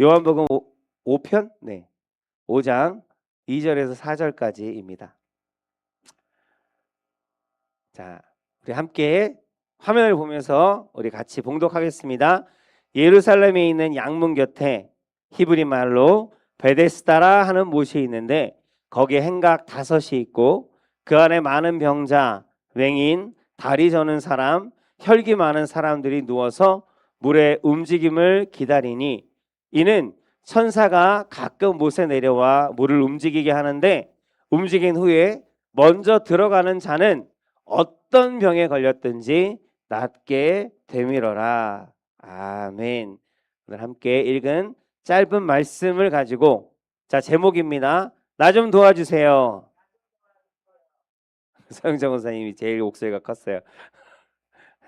요한복음 5편? 네. 5장 2절에서 4절까지입니다. 자, 우리 함께 화면을 보면서 우리 같이 봉독하겠습니다. 예루살렘에 있는 양문 곁에 히브리 말로 베데스다라 하는 못이 있는데 거기에 행각 5이 있고 그 안에 많은 병자, 맹인, 다리 저는 사람, 혈기 많은 사람들이 누워서 물의 움직임을 기다리니 이는 천사가 가끔 못에 내려와 물을 움직이게 하는데 움직인 후에 먼저 들어가는 자는 어떤 병에 걸렸든지 낫게 되밀어라. 아멘. 오늘 함께 읽은 짧은 말씀을 가지고 자 제목입니다. 나 좀 도와주세요. 서영정 원사님이 제일 목소리가 컸어요.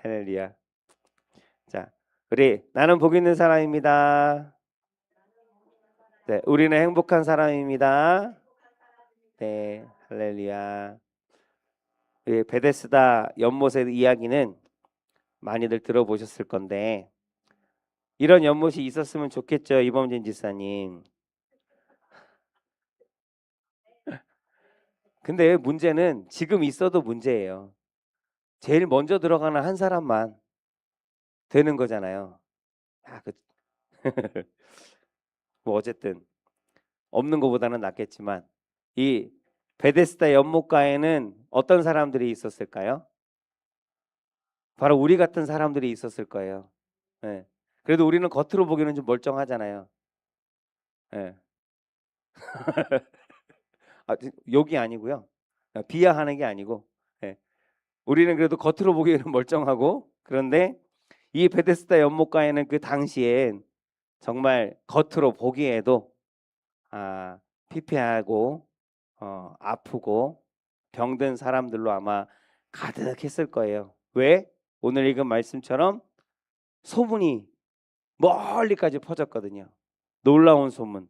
할렐루야. 자 우리 나는 복 있는 사람입니다. 네, 우리는 행복한 사람입니다. 네, 할렐루야. 이 베데스다 연못의 이야기는 많이들 들어보셨을 건데 이런 연못이 있었으면 좋겠죠, 이범진 지사님. 근데 문제는 지금 있어도 문제예요. 제일 먼저 들어가는 한 사람만 되는 거잖아요. 아, 뭐 어쨌든 없는 것보다는 낫겠지만 이 베데스다 연못가에는 어떤 사람들이 있었을까요? 바로 우리 같은 사람들이 있었을 거예요. 네. 그래도 우리는 겉으로 보기에는 좀 멀쩡하잖아요. 네. 아, 욕이 아니고요. 비하하는 게 아니고 네. 우리는 그래도 겉으로 보기에는 멀쩡하고 그런데 이 베데스다 연못가에는 그 당시엔 정말 겉으로 보기에도 피폐하고 아프고 병든 사람들로 아마 가득했을 거예요. 왜? 오늘 읽은 말씀처럼 소문이 멀리까지 퍼졌거든요. 놀라운 소문.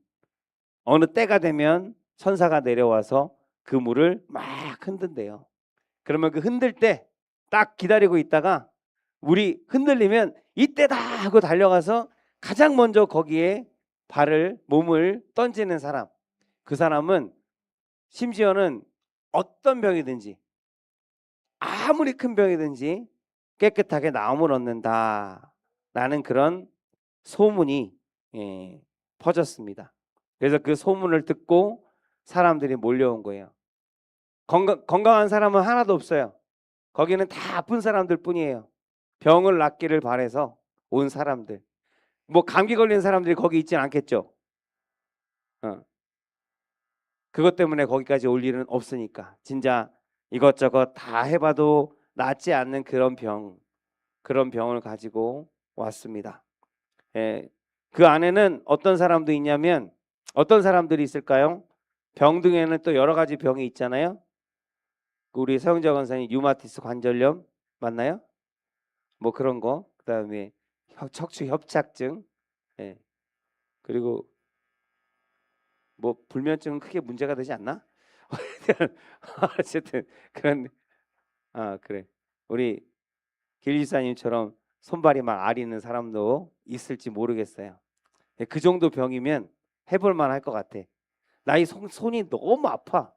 어느 때가 되면 천사가 내려와서 그 물을 막 흔든대요. 그러면 그 흔들 때 딱 기다리고 있다가 물이 흔들리면 이때다 하고 달려가서 가장 먼저 거기에 몸을 던지는 사람. 그 사람은 심지어는 어떤 병이든지 아무리 큰 병이든지 깨끗하게 나음을 얻는다 라는 그런 소문이 퍼졌습니다. 그래서 그 소문을 듣고 사람들이 몰려온 거예요. 건강한 사람은 하나도 없어요. 거기는 다 아픈 사람들 뿐이에요. 병을 낫기를 바래서 온 사람들. 뭐 감기 걸린 사람들이 거기 있진 않겠죠. 어. 그것 때문에 거기까지 올 일은 없으니까. 진짜 이것저것 다 해봐도 낫지 않는 그런 병을 가지고 왔습니다. 예. 그 안에는 어떤 사람도 있냐면 어떤 사람들이 있을까요? 병 중에는 또 여러 가지 병이 있잖아요. 우리 서영자 권사님 류마티스 관절염 맞나요? 뭐 그런 거. 그다음에 척추 협착증. 예. 그리고 뭐 불면증은 크게 문제가 되지 않나? 어쨌든 그런 그래. 우리 길리사님처럼 손발이 막 아리는 사람도 있을지 모르겠어요. 그 정도 병이면 해볼 만할 것 같아. 나이 손이 너무 아파.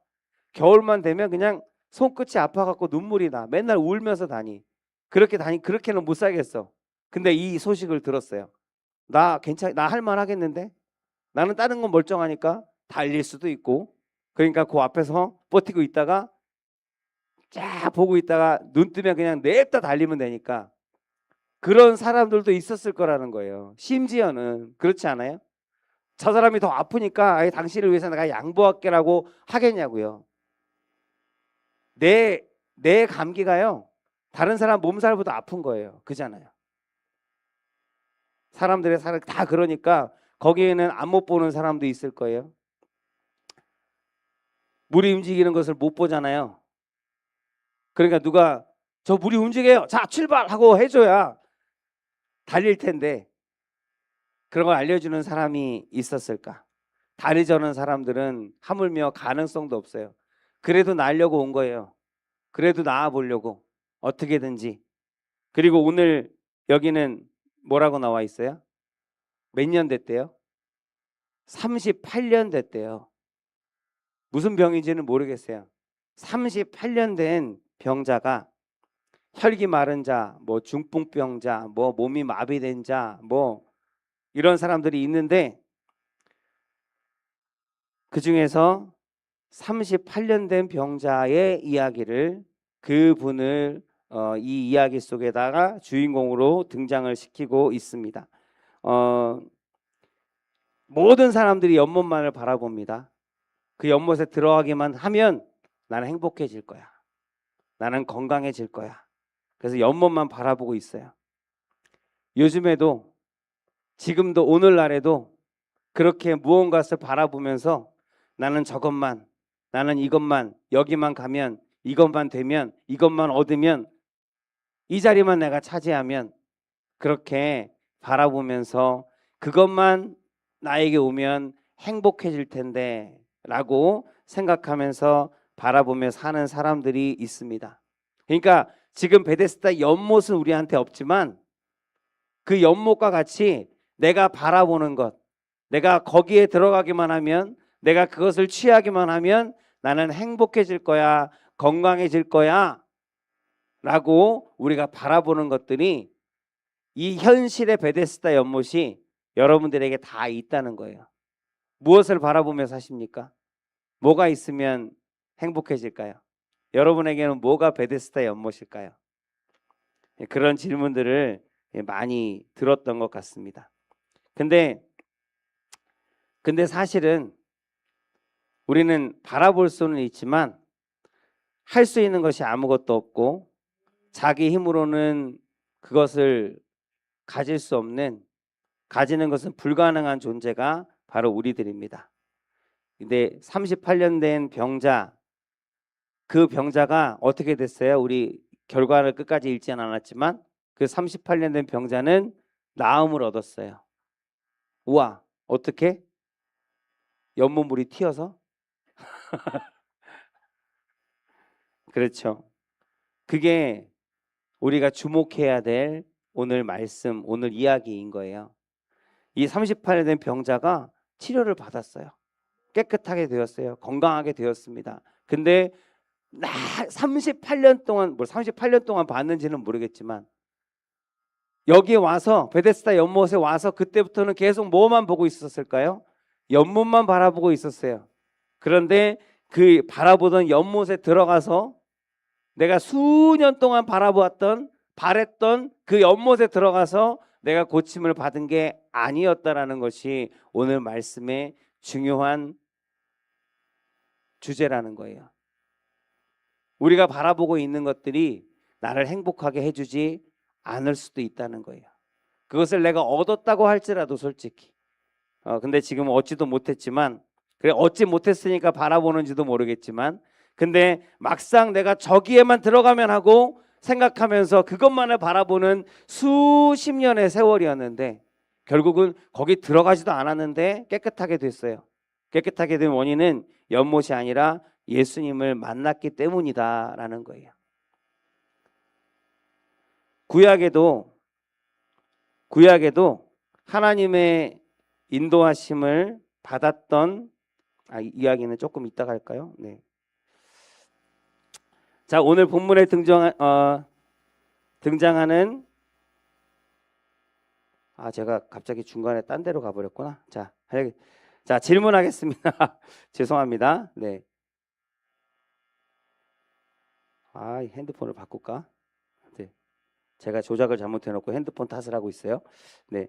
겨울만 되면 그냥 손끝이 아파갖고 눈물이 나. 맨날 울면서 다니. 그렇게는 못 살겠어. 근데 이 소식을 들었어요. 나 할 만하겠는데? 나는 다른 건 멀쩡하니까 달릴 수도 있고. 그러니까 그 앞에서 버티고 있다가 쫙 보고 있다가 눈 뜨면 그냥 냅다 달리면 되니까 그런 사람들도 있었을 거라는 거예요. 심지어는 그렇지 않아요? 저 사람이 더 아프니까 아예 당신을 위해서 내가 양보할게라고 하겠냐고요. 내 감기가요. 다른 사람 몸살보다 아픈 거예요. 그잖아요. 사람들의 사람 다 그러니까 거기에는 안 못 보는 사람도 있을 거예요. 물이 움직이는 것을 못 보잖아요. 그러니까 누가 저 물이 움직여요. 자 출발하고 해줘야 달릴 텐데 그런 걸 알려주는 사람이 있었을까? 다리 저는 사람들은 하물며 가능성도 없어요. 그래도 나으려고 온 거예요. 그래도 나아 보려고 어떻게든지. 그리고 오늘 여기는 뭐라고 나와 있어요? 몇 년 됐대요? 38년 됐대요. 무슨 병인지는 모르겠어요. 38년 된 병자가 혈기 마른 자, 뭐 중풍병자, 뭐 몸이 마비된 자, 뭐 이런 사람들이 있는데 그 중에서 38년 된 병자의 이야기를 그분을 이 이야기 속에다가 주인공으로 등장을 시키고 있습니다. 모든 사람들이 연못만을 바라봅니다. 그 연못에 들어가기만 하면 나는 행복해질 거야. 나는 건강해질 거야. 그래서 연못만 바라보고 있어요. 요즘에도 지금도 오늘날에도 그렇게 무언가를 바라보면서 나는 저것만, 나는 이것만, 여기만 가면, 이것만 되면, 이것만 얻으면, 이 자리만 내가 차지하면 그렇게 바라보면서 그것만 나에게 오면 행복해질 텐데 라고 생각하면서 바라보며 사는 사람들이 있습니다. 그러니까 지금 베데스다 연못은 우리한테 없지만 그 연못과 같이 내가 바라보는 것, 내가 거기에 들어가기만 하면, 내가 그것을 취하기만 하면 나는 행복해질 거야, 건강해질 거야 라고 우리가 바라보는 것들이 이 현실의 베데스다 연못이 여러분들에게 다 있다는 거예요. 무엇을 바라보며 사십니까? 뭐가 있으면 행복해질까요? 여러분에게는 뭐가 베데스다 연못일까요? 그런 질문들을 많이 들었던 것 같습니다. 근데 사실은 우리는 바라볼 수는 있지만 할 수 있는 것이 아무것도 없고 자기 힘으로는 그것을 가질 수 없는, 가지는 것은 불가능한 존재가 바로 우리들입니다. 근데 38년 된 병자, 그 병자가 어떻게 됐어요? 우리 결과를 끝까지 읽지는 않았지만 그 38년 된 병자는 나음을 얻었어요. 우와, 어떻게? 연못물이 튀어서? 그렇죠. 그게 우리가 주목해야 될 오늘 말씀, 오늘 이야기인 거예요. 이 38년 된 병자가 치료를 받았어요. 깨끗하게 되었어요. 건강하게 되었습니다. 근데 38년 동안, 뭐 38년 동안 봤는지는 모르겠지만 여기에 와서 베데스다 연못에 와서 그때부터는 계속 뭐만 보고 있었을까요? 연못만 바라보고 있었어요. 그런데 그 바라보던 연못에 들어가서 내가 수년 동안 바라보았던, 바랬던 그 연못에 들어가서 내가 고침을 받은 게 아니었다라는 것이 오늘 말씀의 중요한 주제라는 거예요. 우리가 바라보고 있는 것들이 나를 행복하게 해주지 않을 수도 있다는 거예요. 그것을 내가 얻었다고 할지라도 솔직히 근데 지금 얻지도 못했지만, 그래 얻지 못했으니까 바라보는지도 모르겠지만, 근데 막상 내가 저기에만 들어가면 하고 생각하면서 그것만을 바라보는 수십 년의 세월이었는데 결국은 거기 들어가지도 않았는데 깨끗하게 됐어요. 깨끗하게 된 원인은 연못이 아니라 예수님을 만났기 때문이다라는 거예요. 구약에도 하나님의 인도하심을 받았던 이야기는 조금 이따가 할까요? 네. 자, 오늘 본문에 등장하는 제가 갑자기 중간에 딴 데로 가버렸구나. 자, 질문하겠습니다. 죄송합니다. 네. 핸드폰을 바꿀까? 네. 제가 조작을 잘못해놓고 핸드폰 탓을 하고 있어요. 네.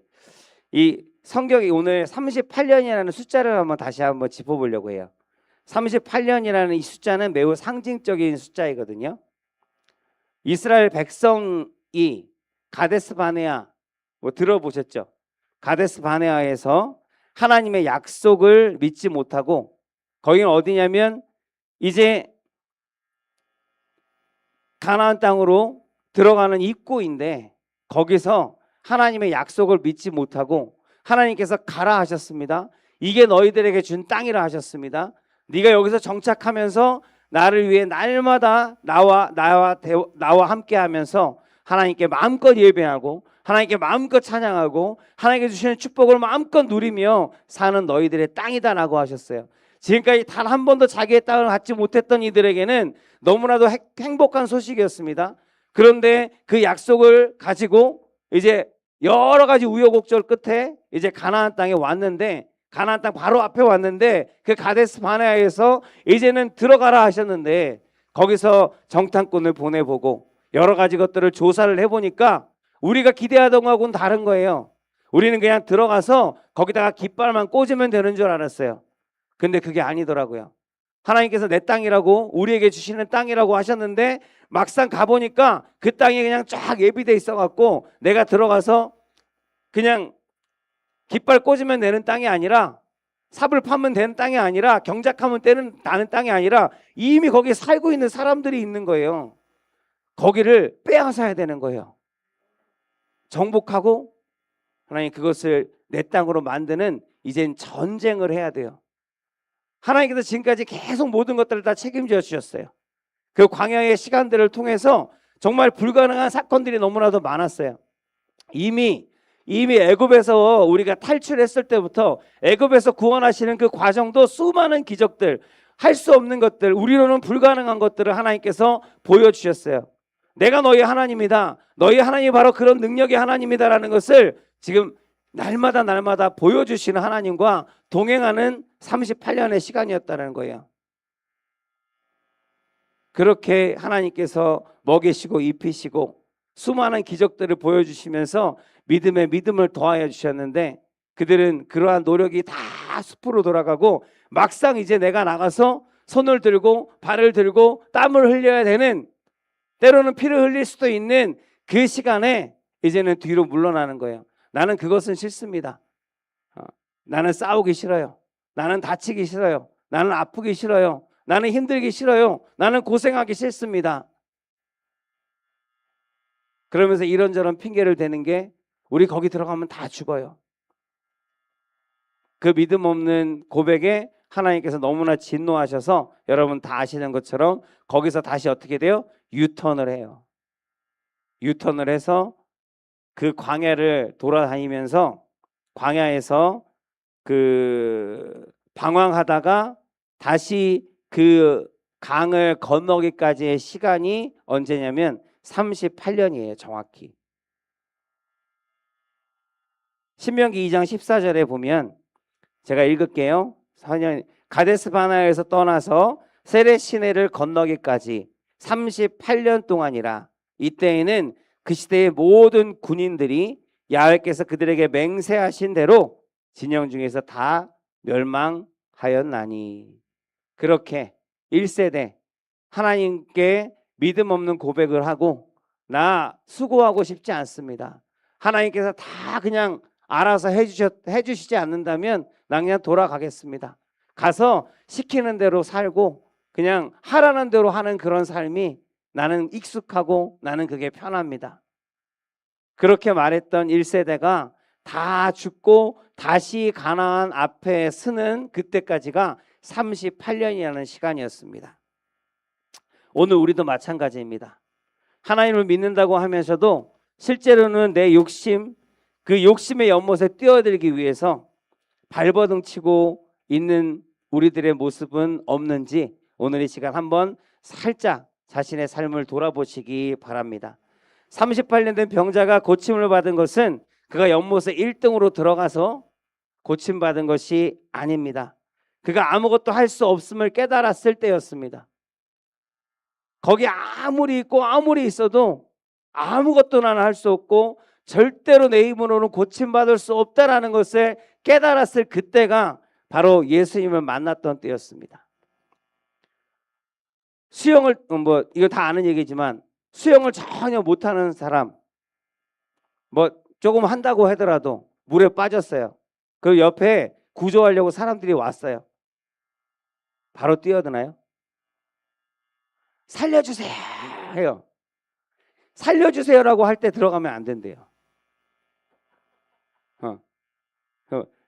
이 성경이 오늘 38년이라는 숫자를 다시 한번 짚어보려고 해요. 38년이라는 이 숫자는 매우 상징적인 숫자이거든요. 이스라엘 백성이 가데스 바네아 들어보셨죠? 가데스 바네아에서 하나님의 약속을 믿지 못하고, 거기는 어디냐면 이제 가나안 땅으로 들어가는 입구인데 거기서 하나님의 약속을 믿지 못하고 하나님께서 가라 하셨습니다. 이게 너희들에게 준 땅이라 하셨습니다. 네가 여기서 정착하면서 나를 위해 날마다 나와 함께하면서 하나님께 마음껏 예배하고 하나님께 마음껏 찬양하고 하나님께 주시는 축복을 마음껏 누리며 사는 너희들의 땅이다라고 하셨어요. 지금까지 단 한 번도 자기의 땅을 갖지 못했던 이들에게는 너무나도 행복한 소식이었습니다. 그런데 그 약속을 가지고 이제 여러 가지 우여곡절 끝에 이제 가나안 땅에 왔는데, 가나안 땅 바로 앞에 왔는데 그 가데스 바네아에서 이제는 들어가라 하셨는데, 거기서 정탐꾼을 보내보고 여러 가지 것들을 조사를 해보니까 우리가 기대하던 거하고는 다른 거예요. 우리는 그냥 들어가서 거기다가 깃발만 꽂으면 되는 줄 알았어요. 근데 그게 아니더라고요. 하나님께서 내 땅이라고, 우리에게 주시는 땅이라고 하셨는데 막상 가보니까 그 땅이 그냥 쫙 예비돼 있어갖고 내가 들어가서 그냥 깃발 꽂으면 되는 땅이 아니라, 삽을 파면 되는 땅이 아니라, 경작하면 나는 땅이 아니라 이미 거기에 살고 있는 사람들이 있는 거예요. 거기를 빼앗아야 되는 거예요. 정복하고 하나님 그것을 내 땅으로 만드는 이젠 전쟁을 해야 돼요. 하나님께서 지금까지 계속 모든 것들을 다 책임져 주셨어요. 그 광야의 시간들을 통해서 정말 불가능한 사건들이 너무나도 많았어요. 이미 애굽에서 우리가 탈출했을 때부터 애굽에서 구원하시는 그 과정도 수많은 기적들, 할 수 없는 것들, 우리로는 불가능한 것들을 하나님께서 보여주셨어요. 내가 너희 하나님이다, 너희 하나님이 바로 그런 능력의 하나님이다라는 것을 지금 날마다 보여주시는 하나님과 동행하는 38년의 시간이었다는 거예요. 그렇게 하나님께서 먹이시고 입히시고 수많은 기적들을 보여주시면서 믿음에 믿음을 더하여 주셨는데, 그들은 그러한 노력이 다 숲으로 돌아가고 막상 이제 내가 나가서 손을 들고 발을 들고 땀을 흘려야 되는, 때로는 피를 흘릴 수도 있는 그 시간에 이제는 뒤로 물러나는 거예요. 나는 그것은 싫습니다. 나는 싸우기 싫어요. 나는 다치기 싫어요. 나는 아프기 싫어요. 나는 힘들기 싫어요. 나는 고생하기 싫습니다. 그러면서 이런저런 핑계를 대는 게, 우리 거기 들어가면 다 죽어요. 그 믿음 없는 고백에 하나님께서 너무나 진노하셔서 여러분 다 아시는 것처럼 거기서 다시 어떻게 돼요? 유턴을 해요. 유턴을 해서 그 광야를 돌아다니면서 광야에서 그 방황하다가 다시 그 강을 건너기까지의 시간이 언제냐면 38년이에요. 정확히. 신명기 2장 14절에 보면, 제가 읽을게요. 가데스 바네아에서 떠나서 세렛 시내를 건너기까지 38년 동안이라. 이때에는 그 시대의 모든 군인들이 야훼께서 그들에게 맹세하신 대로 진영 중에서 다 멸망하였나니. 그렇게 1세대 하나님께 믿음 없는 고백을 하고, 나 수고하고 싶지 않습니다, 하나님께서 다 그냥 알아서 해주시지 않는다면 나 그냥 돌아가겠습니다, 가서 시키는 대로 살고 그냥 하라는 대로 하는 그런 삶이 나는 익숙하고 나는 그게 편합니다. 그렇게 말했던 1세대가 다 죽고 다시 가나안 앞에 서는 그때까지가 38년이라는 시간이었습니다. 오늘 우리도 마찬가지입니다. 하나님을 믿는다고 하면서도 실제로는 내 욕심, 그 욕심의 연못에 뛰어들기 위해서 발버둥 치고 있는 우리들의 모습은 없는지 오늘 이 시간 한번 살짝 자신의 삶을 돌아보시기 바랍니다. 38년 된 병자가 고침을 받은 것은 그가 연못에 1등으로 들어가서 고침받은 것이 아닙니다. 그가 아무것도 할 수 없음을 깨달았을 때였습니다. 거기 아무리 있고 아무리 있어도 아무것도 나는 할 수 없고 절대로 내 힘으로는 고침받을 수 없다라는 것을 깨달았을 그때가 바로 예수님을 만났던 때였습니다. 수영을 이거 다 아는 얘기지만 수영을 전혀 못하는 사람, 조금 한다고 하더라도 물에 빠졌어요. 그 옆에 구조하려고 사람들이 왔어요. 바로 뛰어드나요? 살려주세요 해요. 살려주세요라고 할 때 들어가면 안 된대요.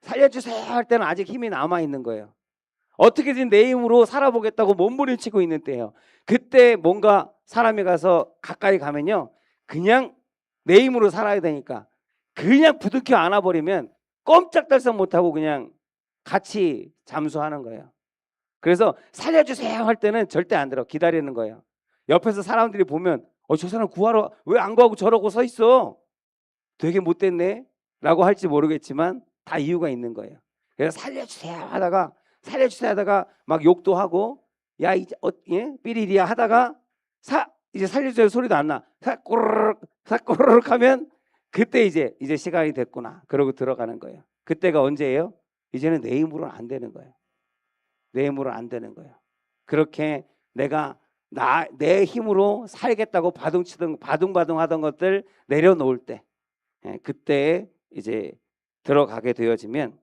살려주세요 할 때는 아직 힘이 남아있는 거예요. 어떻게든 내 힘으로 살아보겠다고 몸부림치고 있는 때예요. 그때 뭔가 사람이 가서 가까이 가면요, 그냥 내 힘으로 살아야 되니까 그냥 부둥켜 안아버리면 꼼짝달싹 못하고 그냥 같이 잠수하는 거예요. 그래서 살려주세요 할 때는 절대 안 들어. 기다리는 거예요. 옆에서 사람들이 보면 저 사람 구하러 왜 안 구하고 저러고 서 있어? 되게 못됐네 라고 할지 모르겠지만 다 이유가 있는 거예요. 그래서 살려주세요 하다가 막 욕도 하고 야 이제 삐리리야 하다가 이제 살려주세요 소리도 안 나. 꼬르륵 하면 그때 이제 시간이 됐구나. 그러고 들어가는 거예요. 그때가 언제예요? 이제는 내 힘으로는 안 되는 거예요. 내 힘으로는 안 되는 거예요. 그렇게 내가 내 힘으로 살겠다고 바둥바둥 하던 것들 내려놓을 때, 그때 이제 들어가게 되어지면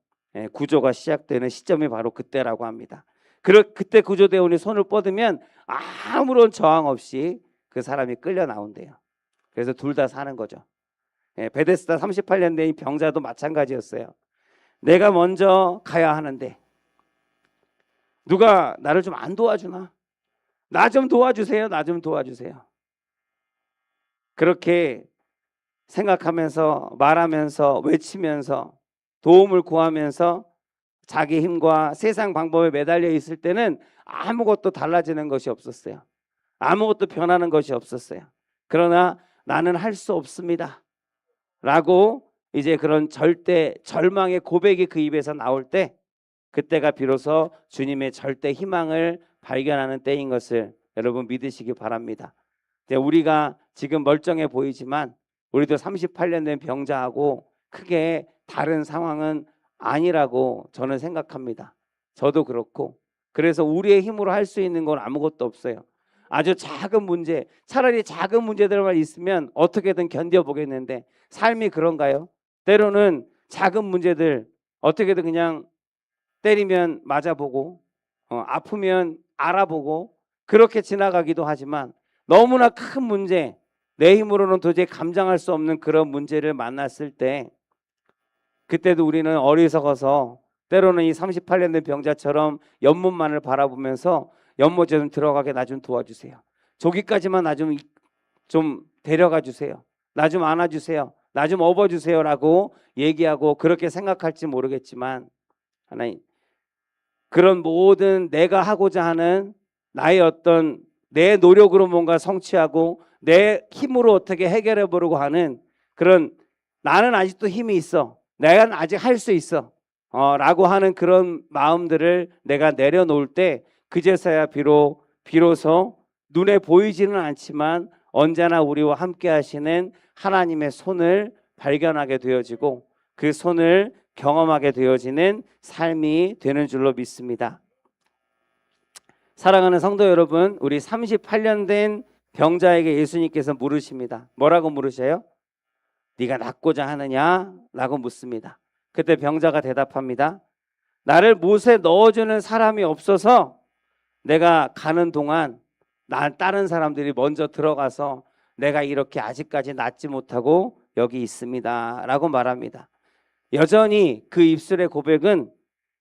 구조가 시작되는 시점이 바로 그때라고 합니다. 그때 구조대원이 손을 뻗으면 아무런 저항 없이 그 사람이 끌려 나온대요. 그래서 둘 다 사는 거죠. 베데스다 38년 된 병자도 마찬가지였어요. 내가 먼저 가야 하는데 누가 나를 좀 안 도와주나? 나 좀 도와주세요. 나 좀 도와주세요. 그렇게 생각하면서 말하면서 외치면서 도움을 구하면서 자기 힘과 세상 방법에 매달려 있을 때는 아무것도 달라지는 것이 없었어요. 아무것도 변하는 것이 없었어요. 그러나 나는 할 수 없습니다 라고 이제 그런 절대 절망의 고백이 그 입에서 나올 때, 그때가 비로소 주님의 절대 희망을 발견하는 때인 것을 여러분 믿으시기 바랍니다. 우리가 지금 멀쩡해 보이지만 우리도 38년 된 병자하고 크게 다른 상황은 아니라고 저는 생각합니다. 저도 그렇고. 그래서 우리의 힘으로 할 수 있는 건 아무것도 없어요. 아주 작은 문제, 차라리 작은 문제들만 있으면 어떻게든 견뎌보겠는데 삶이 그런가요? 때로는 작은 문제들 어떻게든 그냥 때리면 맞아보고 아프면 알아보고 그렇게 지나가기도 하지만, 너무나 큰 문제, 내 힘으로는 도저히 감당할 수 없는 그런 문제를 만났을 때, 그때도 우리는 어리석어서 때로는 이 38년 된 병자처럼 연못만을 바라보면서 연못에 좀 들어가게 나 좀 도와주세요. 저기까지만 나 좀 데려가 주세요. 나 좀 안아주세요. 나 좀 업어주세요 라고 얘기하고 그렇게 생각할지 모르겠지만, 하나님, 그런 모든 내가 하고자 하는 나의 어떤 내 노력으로 뭔가 성취하고 내 힘으로 어떻게 해결해 보려고 하는 그런, 나는 아직도 힘이 있어, 내가 아직 할 수 있어 라고 하는 그런 마음들을 내가 내려놓을 때, 그제서야 비로소 눈에 보이지는 않지만 언제나 우리와 함께 하시는 하나님의 손을 발견하게 되어지고 그 손을 경험하게 되어지는 삶이 되는 줄로 믿습니다. 사랑하는 성도 여러분, 우리 38년 된 병자에게 예수님께서 물으십니다. 뭐라고 물으셔요? 네가 낫고자 하느냐? 라고 묻습니다. 그때 병자가 대답합니다. 나를 못에 넣어주는 사람이 없어서 내가 가는 동안 다른 사람들이 먼저 들어가서 내가 이렇게 아직까지 낫지 못하고 여기 있습니다 라고 말합니다. 여전히 그 입술의 고백은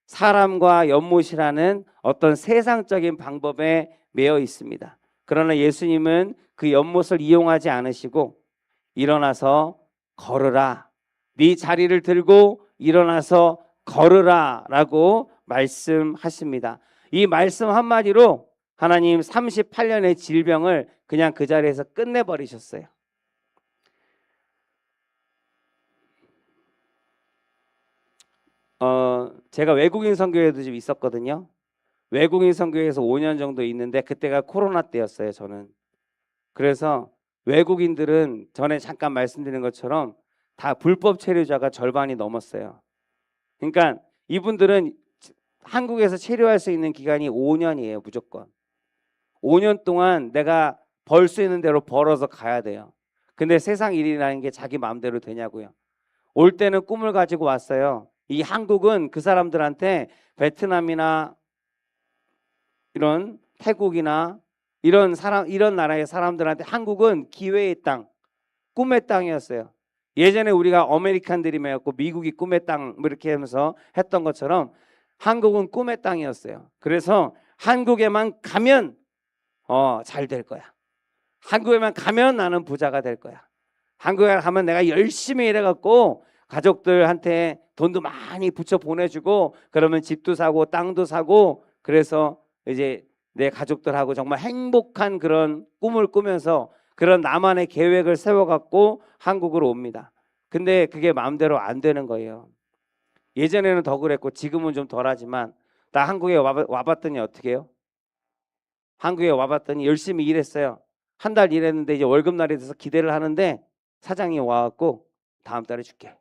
사람과 연못이라는 어떤 세상적인 방법에 매여 있습니다. 그러나 예수님은 그 연못을 이용하지 않으시고 일어나서 걸으라, 네 자리를 들고 일어나서 걸으라 라고 말씀하십니다. 이 말씀 한마디로 하나님 38년의 질병을 그냥 그 자리에서 끝내버리셨어요. 제가 외국인 선교회도 좀 있었거든요. 외국인 선교회에서 5년 정도 있는데 그때가 코로나 때였어요, 저는. 그래서 외국인들은 전에 잠깐 말씀드린 것처럼 다 불법 체류자가 절반이 넘었어요. 그러니까 이분들은 한국에서 체류할 수 있는 기간이 5년이에요, 무조건. 5년 동안 내가 벌 수 있는 대로 벌어서 가야 돼요. 근데 세상 일이라는 게 자기 마음대로 되냐고요. 올 때는 꿈을 가지고 왔어요. 이 한국은 그 사람들한테 베트남이나 이런 태국이나 이런 나라의 사람들한테 한국은 기회의 땅, 꿈의 땅이었어요. 예전에 우리가 아메리칸들이 매였고 미국이 꿈의 땅 이렇게 하면서 했던 것처럼 한국은 꿈의 땅이었어요. 그래서 한국에만 가면 잘 될 거야. 한국에만 가면 나는 부자가 될 거야. 한국에 가면 내가 열심히 일해갖고 가족들한테 돈도 많이 붙여 보내주고 그러면 집도 사고 땅도 사고 그래서 이제 내 가족들하고 정말 행복한 그런 꿈을 꾸면서 그런 나만의 계획을 세워갖고 한국으로 옵니다. 근데 그게 마음대로 안 되는 거예요. 예전에는 더 그랬고 지금은 좀 덜하지만 나 한국에 와봤더니 어떻게 해요? 한국에 와봤더니 열심히 일했어요. 한 달 일했는데 이제 월급날이 돼서 기대를 하는데 사장이 와갖고 다음 달에 줄게.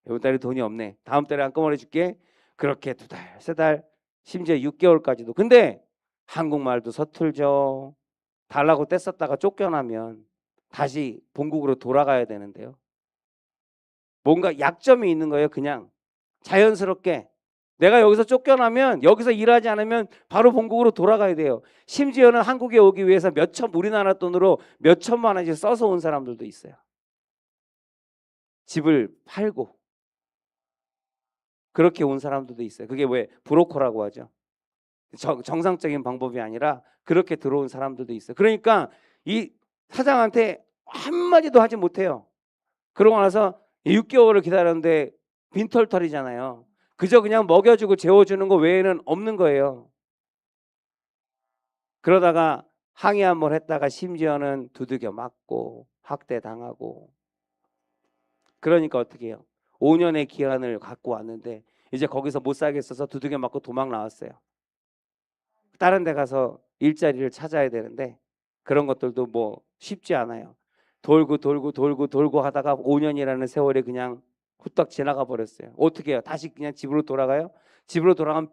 이번 달에 돈이 없네. 다음 달에 한꺼번에 줄게. 그렇게 2달, 3달, 심지어 6개월까지도. 근데 한국말도 서툴죠. 달라고 떼썼다가 쫓겨나면 다시 본국으로 돌아가야 되는데요. 뭔가 약점이 있는 거예요. 그냥 자연스럽게 내가 여기서 쫓겨나면 여기서 일하지 않으면 바로 본국으로 돌아가야 돼요. 심지어는 한국에 오기 위해서 우리나라 돈으로 몇 천만 원씩 써서 온 사람들도 있어요. 집을 팔고 그렇게 온 사람들도 있어요. 그게 왜 브로커라고 하죠. 정상적인 방법이 아니라 그렇게 들어온 사람들도 있어요. 그러니까 이 사장한테 한마디도 하지 못해요. 그러고 나서 6개월을 기다렸는데 빈털털이잖아요. 그저 그냥 먹여주고 재워주는 거 외에는 없는 거예요. 그러다가 항의 한번 했다가 심지어는 두들겨 맞고 학대당하고. 그러니까 어떻게 해요? 5년의 기한을 갖고 왔는데 이제 거기서 못 살겠어서 두들겨 맞고 도망 나왔어요. 다른 데 가서 일자리를 찾아야 되는데 그런 것들도 뭐 쉽지 않아요. 돌고 하다가 5년이라는 세월이 그냥 후딱 지나가 버렸어요. 어떻게 해요? 다시 그냥 집으로 돌아가요? 집으로 돌아가면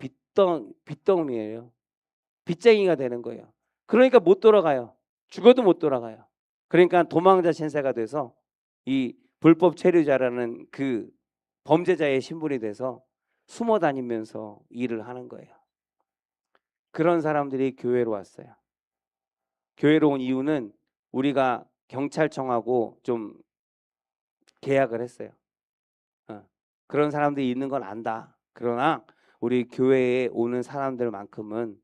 빚덩이에요. 빚쟁이가 되는 거예요. 그러니까 못 돌아가요. 죽어도 못 돌아가요. 그러니까 도망자 신세가 돼서 이 불법 체류자라는 그 범죄자의 신분이 돼서 숨어 다니면서 일을 하는 거예요. 그런 사람들이 교회로 왔어요. 교회로 온 이유는 우리가 경찰청하고 좀 계약을 했어요. 그런 사람들이 있는 건 안다. 그러나 우리 교회에 오는 사람들만큼은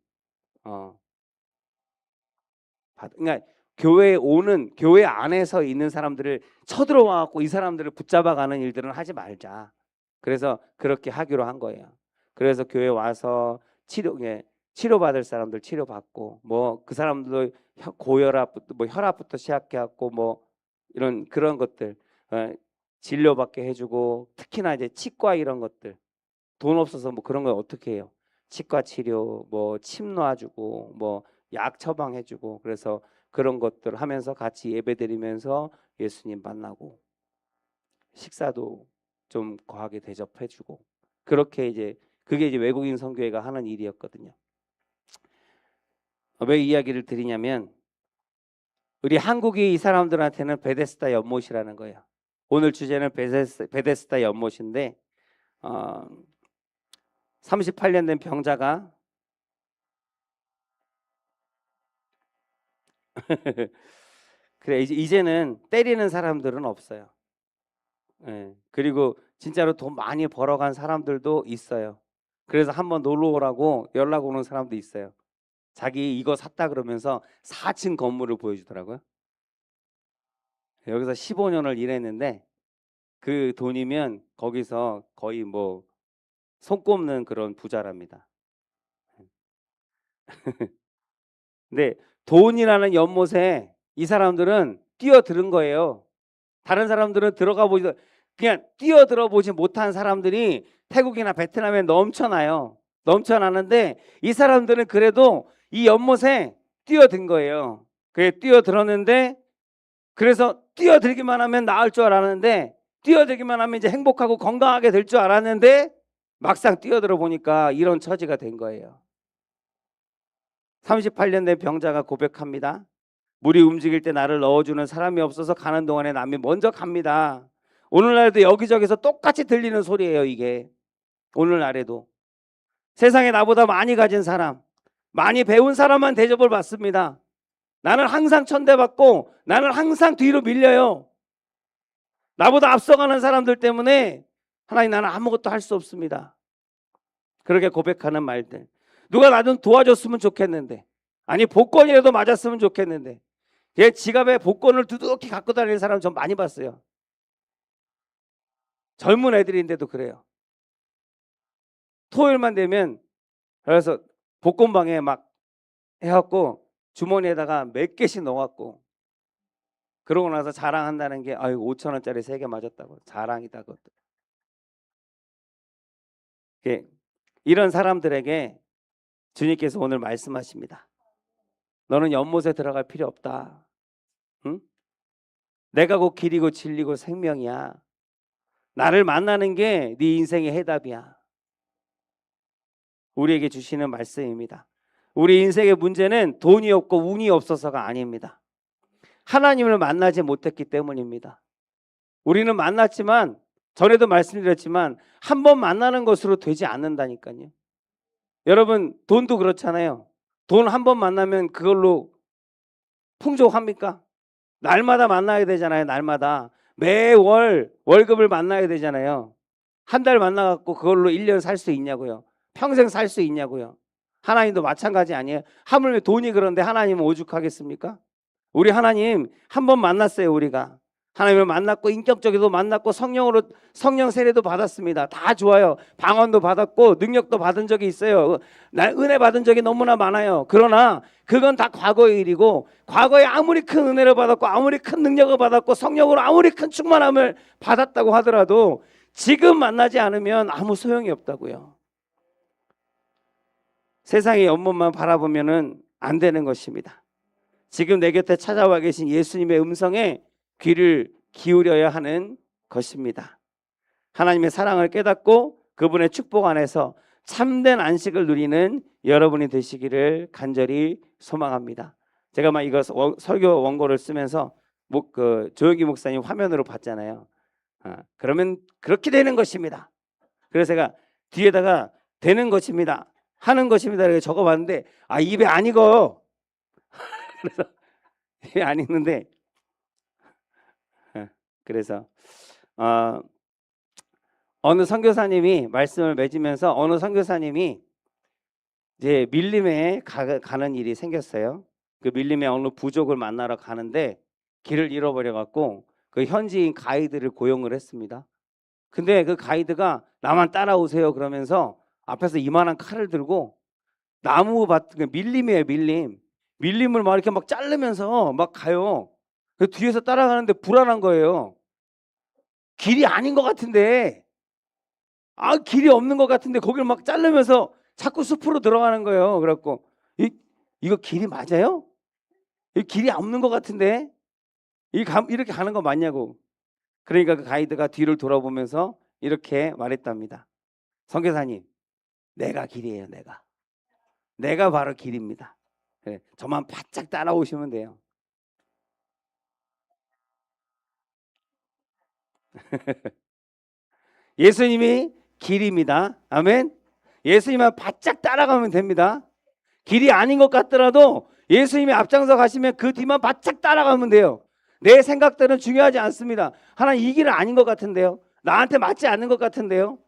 그러니까 교회 안에서 있는 사람들을 쳐들어와 갖고 이 사람들을 붙잡아가는 일들은 하지 말자. 그래서 그렇게 하기로 한 거예요. 그래서 교회 와서 치료받을 사람들 치료받고 뭐 그 사람들도 고혈압부터 뭐 혈압부터 시작해갖고 뭐 이런 그런 것들 진료받게 해주고 특히나 이제 치과 이런 것들 돈 없어서 뭐 그런 거 어떻게 해요? 치과 치료 뭐 침 놔주고 뭐 약 처방해주고 그래서 그런 것들 하면서 같이 예배드리면서 예수님 만나고 식사도 좀 거하게 대접해주고 그렇게 이제 그게 이제 외국인 선교회가 하는 일이었거든요. 왜 이야기를 드리냐면 우리 한국이 이 사람들한테는 베데스다 연못이라는 거예요. 오늘 주제는 베데스다 연못인데 38년 된 병자가 그래 이제는 때리는 사람들은 없어요. 그리고 진짜로 돈 많이 벌어간 사람들도 있어요. 그래서 한번 놀러 오라고 연락 오는 사람도 있어요. 자기 이거 샀다 그러면서 4층 건물을 보여주더라고요. 여기서 15년을 일했는데 그 돈이면 거기서 거의 뭐 손꼽는 그런 부자랍니다. 근데 돈이라는 연못에 이 사람들은 뛰어드는 거예요. 다른 사람들은 들어가 보지 그냥 뛰어들어 보지 못한 사람들이 태국이나 베트남에 넘쳐나는데 이 사람들은 그래도 이 연못에 뛰어든 거예요. 그게 뛰어들었는데 그래서 뛰어들기만 하면 나을 줄 알았는데 뛰어들기만 하면 이제 행복하고 건강하게 될 줄 알았는데 막상 뛰어들어 보니까 이런 처지가 된 거예요. 38년 된 병자가 고백합니다. 물이 움직일 때 나를 넣어주는 사람이 없어서 가는 동안에 남이 먼저 갑니다. 오늘날에도 여기저기서 똑같이 들리는 소리예요. 이게 오늘날에도 세상에 나보다 많이 가진 사람, 많이 배운 사람만 대접을 받습니다. 나는 항상 천대받고 나는 항상 뒤로 밀려요. 나보다 앞서가는 사람들 때문에 하나님 나는 아무것도 할 수 없습니다. 그렇게 고백하는 말들. 누가 나 좀 도와줬으면 좋겠는데 아니 복권이라도 맞았으면 좋겠는데 얘 지갑에 복권을 두둑히 갖고 다니는 사람 전 많이 봤어요. 젊은 애들인데도 그래요. 토요일만 되면 그래서 복권방에 막 해갖고 주머니에다가 몇 개씩 넣어갖고 그러고 나서 자랑한다는 게 아유 5,000원짜리 3개 맞았다고 자랑이다 그것도. 이런 사람들에게 주님께서 오늘 말씀하십니다. 너는 연못에 들어갈 필요 없다. 응? 내가 곧 길이고 진리고 생명이야. 나를 만나는 게 네 인생의 해답이야. 우리에게 주시는 말씀입니다. 우리 인생의 문제는 돈이 없고 운이 없어서가 아닙니다. 하나님을 만나지 못했기 때문입니다. 우리는 만났지만 전에도 말씀드렸지만 한 번 만나는 것으로 되지 않는다니까요. 여러분 돈도 그렇잖아요. 돈 한 번 만나면 그걸로 풍족합니까? 날마다 만나야 되잖아요. 날마다 매월 월급을 만나야 되잖아요. 한 달 만나갖고 그걸로 1년 살 수 있냐고요. 평생 살 수 있냐고요. 하나님도 마찬가지 아니에요. 하물며 돈이 그런데 하나님은 오죽하겠습니까? 우리 하나님 한 번 만났어요. 우리가 하나님을 만났고 인격적으로도 만났고 성령 세례도 받았습니다. 다 좋아요. 방언도 받았고 능력도 받은 적이 있어요. 은혜 받은 적이 너무나 많아요. 그러나 그건 다 과거의 일이고 과거에 아무리 큰 은혜를 받았고 아무리 큰 능력을 받았고 성령으로 아무리 큰 충만함을 받았다고 하더라도 지금 만나지 않으면 아무 소용이 없다고요. 세상의 연못만 바라보면은 안 되는 것입니다. 지금 내 곁에 찾아와 계신 예수님의 음성에 귀를 기울여야 하는 것입니다. 하나님의 사랑을 깨닫고 그분의 축복 안에서 참된 안식을 누리는 여러분이 되시기를 간절히 소망합니다. 제가 막 이거 설교 원고를 쓰면서 조영기 목사님 화면으로 봤잖아요. 그러면 그렇게 되는 것입니다. 그래서 제가 뒤에다가 되는 것입니다. 하는 것입니다. 이렇게 적어봤는데 입에 안 익어. 그래서 입에 안 익는데 그래서 어느 선교사님이 말씀을 맺으면서 어느 선교사님이 이제 밀림에 가는 일이 생겼어요. 그 밀림에 어느 부족을 만나러 가는데 길을 잃어버려 갖고 그 현지인 가이드를 고용을 했습니다. 근데 그 가이드가 나만 따라오세요 그러면서 앞에서 이만한 칼을 들고 나무밭 밀림이에요. 밀림을 막 이렇게 막 자르면서 막 가요. 그 뒤에서 따라가는데 불안한 거예요. 길이 아닌 것 같은데 길이 없는 것 같은데 거기를 막 자르면서 자꾸 숲으로 들어가는 거예요. 그래갖고 이거 길이 맞아요? 이 길이 없는 것 같은데 이렇게 가는 거 맞냐고. 그러니까 그 가이드가 뒤를 돌아보면서 이렇게 말했답니다. 선교사님, 내가 길이에요. 내가 바로 길입니다. 그래, 저만 바짝 따라오시면 돼요. 예수님이 길입니다. 아멘. 예수님만 바짝 따라가면 됩니다. 길이 아닌 것 같더라도 예수님이 앞장서 가시면 그 뒤만 바짝 따라가면 돼요. 내 생각들은 중요하지 않습니다. 하나님 이 길은 아닌 것 같은데요. 나한테 맞지 않는 것 같은데요.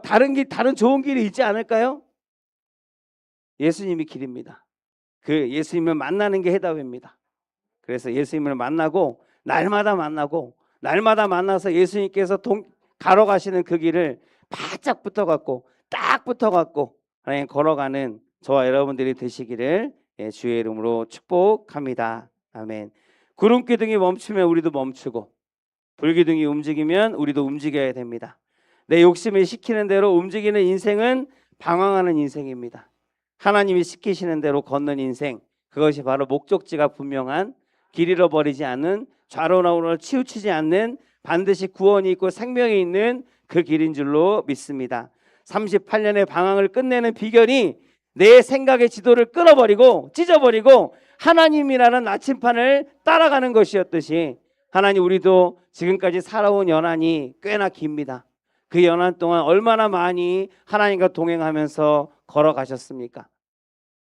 다른 좋은 길이 있지 않을까요? 예수님이 길입니다. 그 예수님을 만나는 게 해답입니다. 그래서 예수님을 만나고 날마다 만나서 예수님께서 가러 가시는 그 길을 바짝 붙어갖고 딱 붙어갖고 하나님 걸어가는 저와 여러분들이 되시기를 주의 이름으로 축복합니다. 아멘. 구름기둥이 멈추면 우리도 멈추고 불기둥이 움직이면 우리도 움직여야 됩니다. 내 욕심이 시키는 대로 움직이는 인생은 방황하는 인생입니다. 하나님이 시키시는 대로 걷는 인생, 그것이 바로 목적지가 분명한 길 잃어버리지 않는 좌로나우로 치우치지 않는 반드시 구원이 있고 생명이 있는 그 길인 줄로 믿습니다. 38년의 방황을 끝내는 비결이 내 생각의 지도를 끊어버리고 찢어버리고 하나님이라는 나침판을 따라가는 것이었듯이 하나님 우리도 지금까지 살아온 연한이 꽤나 깁니다. 그 연한 동안 얼마나 많이 하나님과 동행하면서 걸어가셨습니까?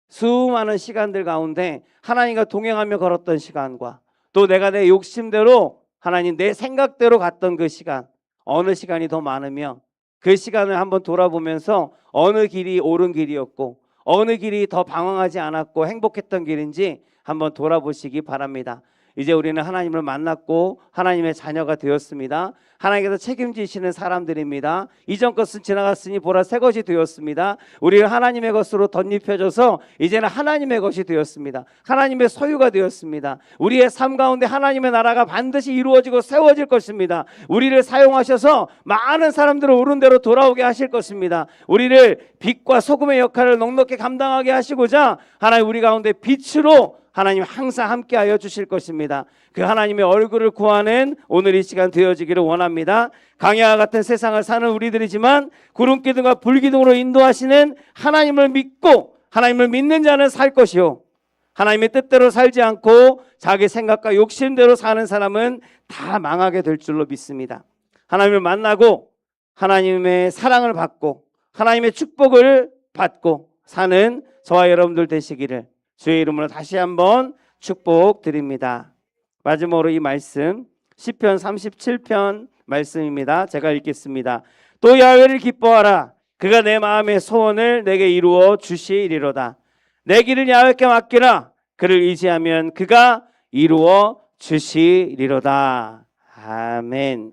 수많은 시간들 가운데 하나님과 동행하며 걸었던 시간과 또 내가 내 욕심대로 하나님 내 생각대로 갔던 그 시간, 어느 시간이 더 많으며 그 시간을 한번 돌아보면서 어느 길이 옳은 길이었고 어느 길이 더 방황하지 않았고 행복했던 길인지 한번 돌아보시기 바랍니다. 이제 우리는 하나님을 만났고 하나님의 자녀가 되었습니다. 하나님께서 책임지시는 사람들입니다. 이전 것은 지나갔으니 보라 새 것이 되었습니다. 우리는 하나님의 것으로 덧입혀져서 이제는 하나님의 것이 되었습니다. 하나님의 소유가 되었습니다. 우리의 삶 가운데 하나님의 나라가 반드시 이루어지고 세워질 것입니다. 우리를 사용하셔서 많은 사람들을 옳은 대로 돌아오게 하실 것입니다. 우리를 빛과 소금의 역할을 넉넉히 감당하게 하시고자 하나님 우리 가운데 빛으로 하나님 항상 함께하여 주실 것입니다. 그 하나님의 얼굴을 구하는 오늘 이 시간 되어지기를 원합니다. 강야와 같은 세상을 사는 우리들이지만 구름기둥과 불기둥으로 인도하시는 하나님을 믿고 하나님을 믿는 자는 살 것이요 하나님의 뜻대로 살지 않고 자기 생각과 욕심대로 사는 사람은 다 망하게 될 줄로 믿습니다. 하나님을 만나고 하나님의 사랑을 받고 하나님의 축복을 받고 사는 저와 여러분들 되시기를 주의 이름으로 다시 한번 축복드립니다. 마지막으로 이 말씀 시편 37편 말씀입니다. 제가 읽겠습니다. 또 야훼를 기뻐하라. 그가 내 마음의 소원을 내게 이루어 주시리로다. 내 길을 야훼께 맡기라. 그를 의지하면 그가 이루어 주시리로다. 아멘.